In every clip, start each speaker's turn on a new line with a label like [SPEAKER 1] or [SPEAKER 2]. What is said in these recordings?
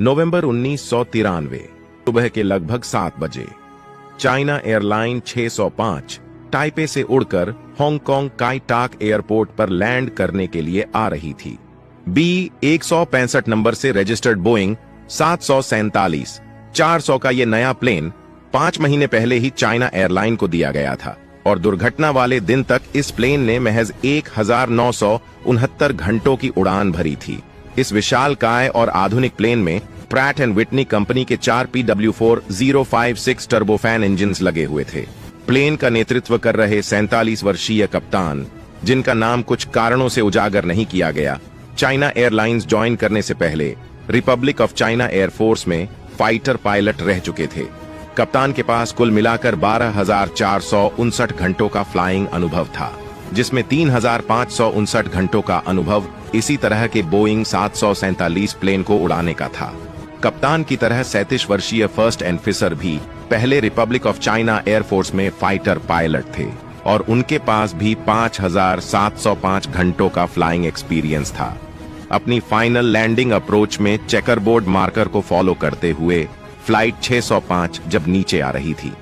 [SPEAKER 1] नवंबर 1993 सुबह के लगभग 7 बजे चाइना एयरलाइन 605 ताइपे से उड़कर हांगकांग काई टाक एयरपोर्ट पर लैंड करने के लिए आ रही थी। B-165 नंबर से रजिस्टर्ड बोइंग 747 400 का यह नया प्लेन 5 महीने पहले ही चाइना एयरलाइन को दिया गया था और दुर्घटना वाले दिन तक इस प्लेन ने महज 1969 घंटों की उड़ान भरी थी। इस विशालकाय और आधुनिक प्लेन में प्रैट एंड विटनी कंपनी के 4 PW4056 टर्बोफैन इंजन लगे हुए थे। प्लेन का नेतृत्व कर रहे 47 वर्षीय कप्तान, जिनका नाम कुछ कारणों से उजागर नहीं किया गया, चाइना एयरलाइंस ज्वाइन करने से पहले रिपब्लिक ऑफ चाइना एयरफोर्स में फाइटर पायलट रह चुके थे। कप्तान के पास कुल मिलाकर 12,459 घंटों का फ्लाइंग अनुभव था, जिसमें 3,559 घंटों का अनुभव इसी तरह के बोइंग 747 प्लेन को उड़ाने का था। कप्तान की तरह 37 वर्षीय फर्स्ट ऑफिसर भी पहले रिपब्लिक ऑफ चाइना एयरफोर्स में फाइटर पायलट थे और उनके पास भी 5,705 घंटों का फ्लाइंग एक्सपीरियंस था। अपनी फाइनल लैंडिंग अप्रोच में चेकरबोर्ड मार्कर को फॉलो करते हुए फ्लाइट 605 जब नीचे आ रही थी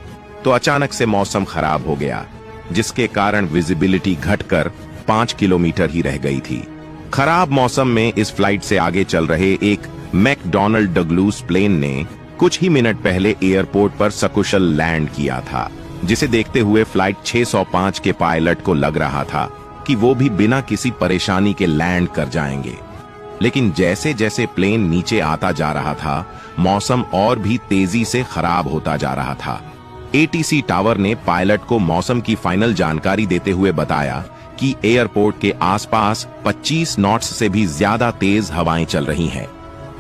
[SPEAKER 1] तो अचानक से मौसम खराब हो गया, जिसके कारण विजिबिलिटी घटकर 5 किलोमीटर ही रह गई थी। खराब मौसम में इस फ्लाइट से आगे चल रहे एक मैकडॉनल्ड डगलूस प्लेन ने कुछ ही मिनट पहले एयरपोर्ट पर सकुशल लैंड किया था, जिसे देखते हुए फ्लाइट 605 के पायलट को लग रहा था कि वो भी बिना किसी परेशानी के लैंड कर जाएंगे। लेकिन जैसे जैसे प्लेन नीचे आता जा रहा था, मौसम और भी तेजी से खराब होता जा रहा था। ATC टावर ने पायलट को मौसम की फाइनल जानकारी देते हुए बताया कि एयरपोर्ट के आसपास 25 नॉट्स से भी ज्यादा तेज हवाएं चल रही हैं।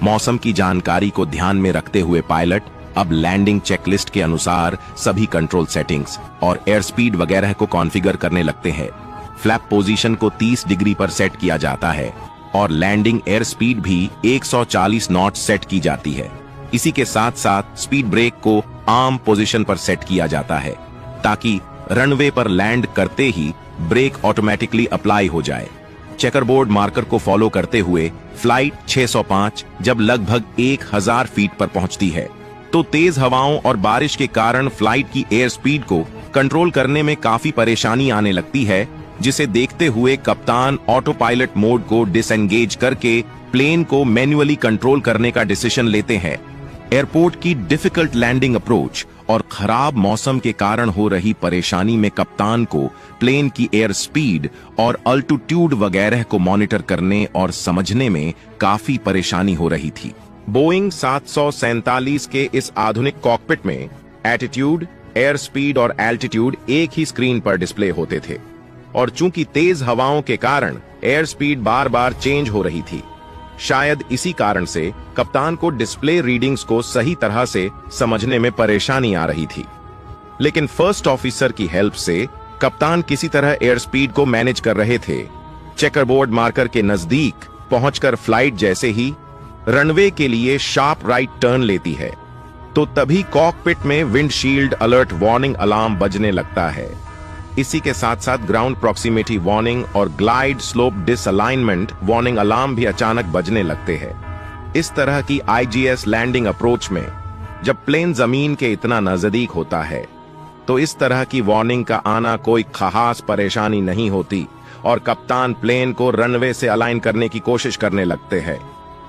[SPEAKER 1] मौसम की जानकारी को ध्यान में रखते हुए पायलट अब लैंडिंग चेकलिस्ट के अनुसार सभी कंट्रोल सेटिंग्स और एयर स्पीड वगैरह को कॉन्फ़िगर करने लगते हैं। फ्लैप पोजीशन को 30 डिग्री पर सेट किया जाता है और लैंडिंग एयर स्पीड भी 140 नॉट सेट की जाती है। इसी के साथ साथ स्पीड ब्रेक को आर्म पोजीशन पर सेट किया जाता है ताकि रनवे पर लैंड करते ही ब्रेक ऑटोमेटिकली अप्लाई हो जाए। चेकरबोर्ड मार्कर को फॉलो करते हुए फ्लाइट 605 जब लगभग 1000 फीट पर पहुंचती है तो तेज हवाओं और बारिश के कारण फ्लाइट की एयर स्पीड को कंट्रोल करने में काफी परेशानी आने लगती है, जिसे देखते हुए कप्तान ऑटो पायलट मोड को डिसएंगेज करके प्लेन को मैन्युअली कंट्रोल करने का डिसीजन लेते हैं। एयरपोर्ट की डिफिकल्ट लैंडिंग अप्रोच और खराब मौसम के कारण हो रही परेशानी में कप्तान को प्लेन की एयर स्पीड और अल्टीट्यूड वगैरह को मॉनिटर करने और समझने में काफी परेशानी हो रही थी। बोइंग 747 के इस आधुनिक कॉकपिट में एटीट्यूड, एयर स्पीड और एल्टीट्यूड एक ही स्क्रीन पर डिस्प्ले होते थे और चूंकि तेज हवाओं के कारण एयर स्पीड बार बार चेंज हो रही थी। शायद इसी कारण से कप्तान को डिस्प्ले रीडिंग्स को सही तरह से समझने में परेशानी आ रही थी। लेकिन फर्स्ट ऑफिसर की हेल्प से कप्तान किसी तरह एयर स्पीड को मैनेज कर रहे थे। चेकरबोर्ड मार्कर के नजदीक पहुंचकर फ्लाइट जैसे ही रनवे के लिए शार्प राइट टर्न लेती है तो तभी कॉकपिट में विंडशील्ड अलर्ट वार्निंग अलार्म बजने लगता है। इसी के साथ साथ ग्राउंड प्रॉक्सिमिटी वार्निंग और ग्लाइड स्लोप डिसअलाइनमेंट वार्निंग अलार्म भी अचानक बजने लगते हैं। इस तरह की IGS लैंडिंग अप्रोच में जब प्लेन जमीन के इतना नजदीक होता है तो इस तरह की वार्निंग का आना कोई खास परेशानी नहीं होती और कप्तान प्लेन को रनवे से अलाइन करने की कोशिश करने लगते हैं।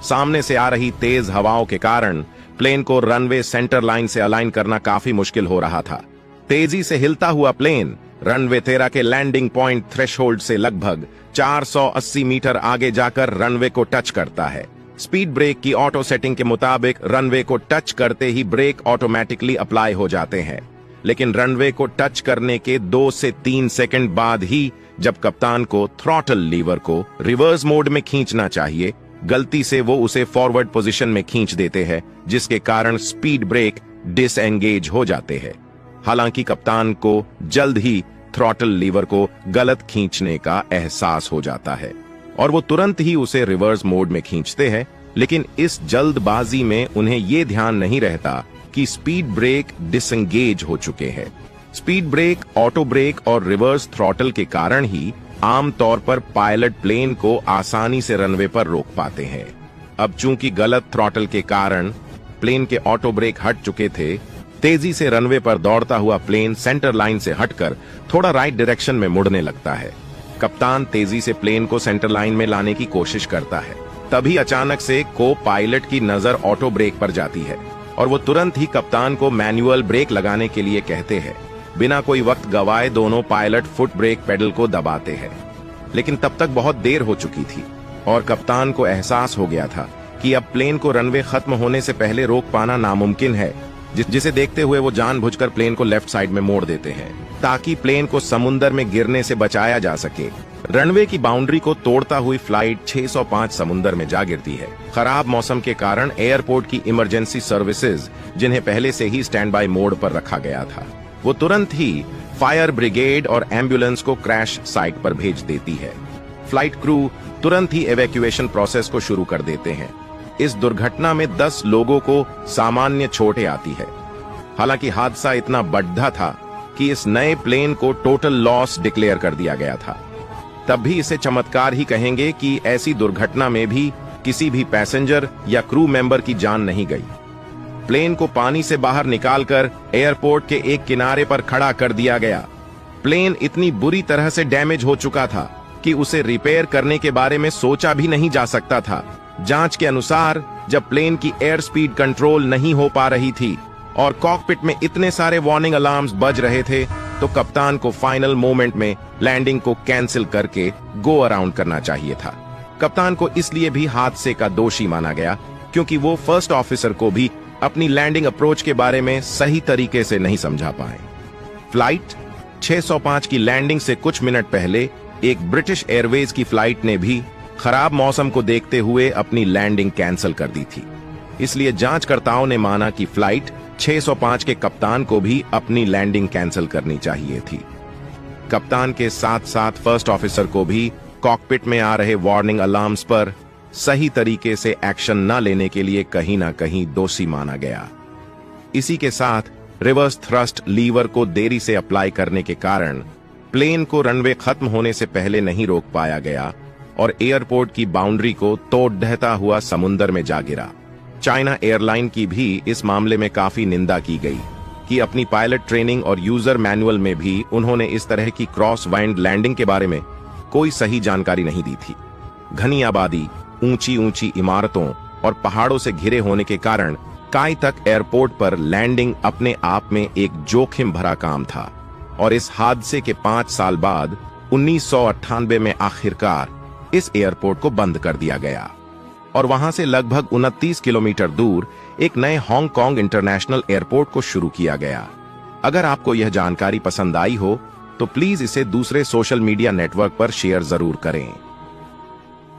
[SPEAKER 1] सामने से आ रही तेज हवाओं के कारण प्लेन को रनवे सेंटर लाइन से अलाइन करना काफी मुश्किल हो रहा था। तेजी से हिलता हुआ प्लेन रनवे 13 के लैंडिंग पॉइंट थ्रेशोल्ड से लगभग 480 मीटर आगे जाकर रनवे को टच करता है। स्पीड ब्रेक की ऑटो सेटिंग के मुताबिक रनवे को टच करते ही ब्रेक ऑटोमेटिकली अप्लाई हो जाते हैं, लेकिन रनवे को टच करने के 2 से 3 सेकंड बाद ही जब कप्तान को थ्रॉटल लीवर को रिवर्स मोड में खींचना चाहिए, गलती से वो उसे फॉरवर्ड पोजीशन में खींच देते हैं, जिसके कारण स्पीड ब्रेक डिसएंगेज हो जाते हैं। हालांकि कप्तान को जल्द ही थ्रॉटल लीवर को गलत खींचने का एहसास हो जाता है और वो तुरंत ही उसे रिवर्स मोड में खींचते हैं, लेकिन इस जल्दबाजी में उन्हें ये ध्यान नहीं रहता कि स्पीड ब्रेक डिसएंगेज हो चुके हैं। स्पीड ब्रेक, ऑटो ब्रेक और रिवर्स थ्रॉटल के कारण ही आमतौर पर पायलट प्लेन को आसानी से रनवे पर रोक पाते हैं। अब चूंकि गलत थ्रॉटल के कारण प्लेन के ऑटो ब्रेक हट चुके थे, तेजी से रनवे पर दौड़ता हुआ प्लेन सेंटर लाइन से हटकर थोड़ा राइट डायरेक्शन में मुड़ने लगता है। कप्तान तेजी से प्लेन को सेंटर लाइन में लाने की कोशिश करता है। तभी अचानक से को पायलट की नजर ऑटो ब्रेक पर जाती है और वो तुरंत ही कप्तान को मैनुअल ब्रेक लगाने के लिए कहते हैं। बिना कोई वक्त गवाए दोनों पायलट फुट ब्रेक पेडल को दबाते हैं, लेकिन तब तक बहुत देर हो चुकी थी और कप्तान को एहसास हो गया था कि अब प्लेन को रनवे खत्म होने से पहले रोक पाना नामुमकिन है, जिसे देखते हुए वो जानबूझकर प्लेन को लेफ्ट साइड में मोड़ देते हैं ताकि प्लेन को समुद्र में गिरने से बचाया जा सके। रनवे की बाउंड्री को तोड़ता हुई फ्लाइट 605 समुद्र में जा गिरती है। खराब मौसम के कारण एयरपोर्ट की इमरजेंसी सर्विसेज, जिन्हें पहले से ही स्टैंड बाय मोड पर रखा गया था, वो तुरंत ही फायर ब्रिगेड और एम्बुलेंस को क्रैश साइट पर भेज देती है। फ्लाइट क्रू तुरंत ही एवैक्यूएशन प्रोसेस को शुरू कर देते हैं। इस दुर्घटना में 10 लोगों को सामान्य चोटें आती है। हालांकि हादसा इतना बड़ा था कि इस नए प्लेन को टोटल लॉस डिक्लेयर कर दिया गया था। तब भी इसे चमत्कार ही कहेंगे कि ऐसी दुर्घटना में भी किसी भी पैसेंजर या क्रू मेंबर की जान नहीं गई। प्लेन को पानी से बाहर निकालकर एयरपोर्ट के एक किनारे पर खड़ा कर दिया गया। प्लेन इतनी बुरी तरह से डैमेज हो चुका था कि उसे रिपेयर करने के बारे में सोचा भी नहीं जा सकता था। जांच के अनुसार जब प्लेन की एयर स्पीड कंट्रोल नहीं हो पा रही थी और कॉकपिट में इतने सारे वार्निंग अलार्म्स बज रहे थे, तो कप्तान को फाइनल मोमेंट में लैंडिंग को कैंसिल करके गो अराउंड करना चाहिए था। कप्तान को इसलिए भी हादसे का दोषी माना गया क्योंकि वो फर्स्ट ऑफिसर को भी अपनी लैंडिंग अप्रोच के बारे में सही तरीके से नहीं समझा पाए। फ्लाइट 605 की लैंडिंग से कुछ मिनट पहले एक ब्रिटिश एयरवेज की फ्लाइट ने भी खराब मौसम को देखते हुए अपनी लैंडिंग कैंसिल कर दी थी। इसलिए जांचकर्ताओं ने माना कि फ्लाइट 605 के कप्तान को भी अपनी लैंडिंग कैंसिल करनी चाहिए थी। कप्तान के साथ साथ फर्स्ट ऑफिसर को भी कॉकपिट में आ रहे वार्निंग अलार्म्स पर सही तरीके से एक्शन न लेने के लिए कहीं ना कहीं दोषी माना गया। इसी के साथ रिवर्स थ्रस्ट लीवर को देरी से अप्लाई करने के कारण प्लेन को रनवे खत्म होने से पहले नहीं रोक पाया गया और एयरपोर्ट की बाउंड्री को तोड़ ढहता हुआ समुद्र में जा गिरा। चाइना एयरलाइन की भी इस मामले में काफी निंदा की गई कि अपनी पायलट ट्रेनिंग और यूजर मैनुअल में भी उन्होंने इस तरह की क्रॉस वाइंड लैंडिंग के बारे में कोई सही जानकारी नहीं दी थी। घनी आबादी, ऊंची ऊंची इमारतों और पहाड़ों से घिरे होने के कारण काई तक एयरपोर्ट पर लैंडिंग अपने आप में एक जोखिम भरा काम था और इस हादसे के 5 साल बाद 1998 में आखिरकार इस एयरपोर्ट को बंद कर दिया गया और वहां से लगभग 29 किलोमीटर दूर एक नए हांगकांग इंटरनेशनल एयरपोर्ट को शुरू किया गया। अगर आपको यह जानकारी पसंद आई हो तो प्लीज इसे दूसरे सोशल मीडिया नेटवर्क पर शेयर जरूर करें।